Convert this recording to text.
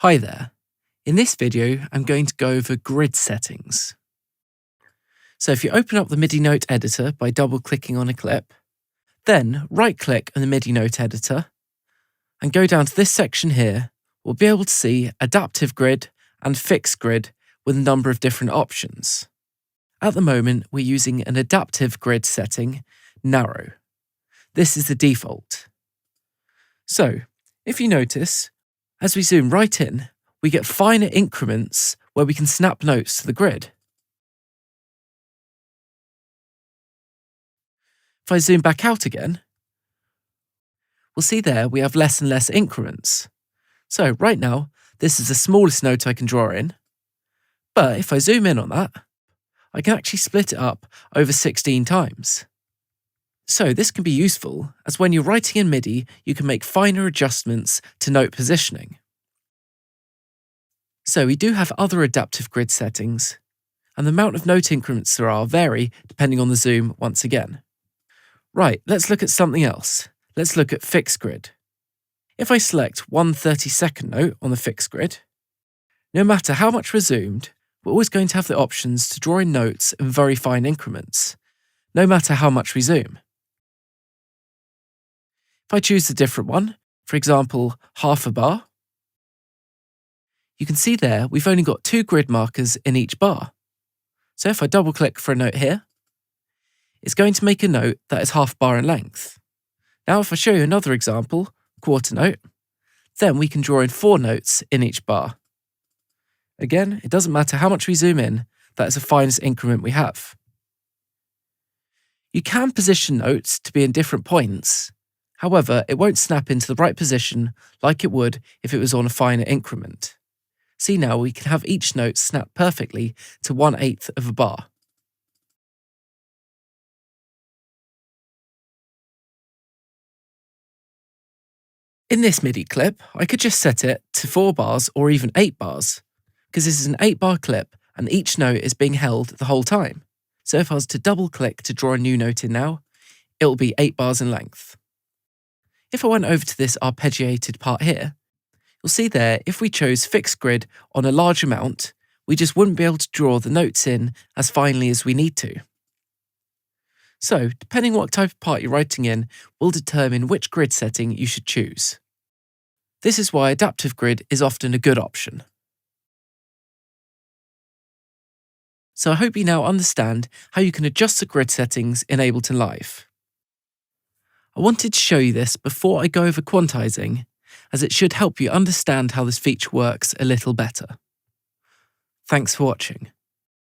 Hi there. In this video, I'm going to go over grid settings. So if you open up the MIDI note editor by double-clicking on a clip, then right-click on the MIDI note editor and go down to this section here, we'll be able to see adaptive grid and fixed grid with a number of different options. At the moment, we're using an adaptive grid setting, narrow. This is the default. So, if you notice, as we zoom right in, we get finer increments where we can snap notes to the grid. If I zoom back out again, we'll see there we have less and less increments. So right now, this is the smallest note I can draw in, but if I zoom in on that, I can actually split it up over 16 times. So this can be useful, as when you're writing in MIDI, you can make finer adjustments to note positioning. So we do have other adaptive grid settings, and the amount of note increments there are vary depending on the zoom once again. Right, let's look at something else. Let's look at fixed grid. If I select 1/32nd note on the fixed grid, no matter how much we're zoomed, we're always going to have the options to draw in notes in very fine increments, no matter how much we zoom. If I choose a different one, for example, half a bar, you can see there we've only got 2 grid markers in each bar. So if I double click for a note here, it's going to make a note that is half bar in length. Now if I show you another example, quarter note, then we can draw in 4 notes in each bar. Again, it doesn't matter how much we zoom in, that is the finest increment we have. You can position notes to be in different points. However, it won't snap into the right position like it would if it was on a finer increment. See now, we can have each note snap perfectly to 1/8 of a bar. In this MIDI clip, I could just set it to 4 bars or even 8 bars, because this is an 8-bar clip and each note is being held the whole time. So if I was to double click to draw a new note in now, it will be 8 bars in length. If I went over to this arpeggiated part here, you'll see there if we chose fixed grid on a large amount, we just wouldn't be able to draw the notes in as finely as we need to. So, depending what type of part you're writing in will determine which grid setting you should choose. This is why adaptive grid is often a good option. So I hope you now understand how you can adjust the grid settings in Ableton Live. I wanted to show you this before I go over quantizing, as it should help you understand how this feature works a little better. Thanks for watching.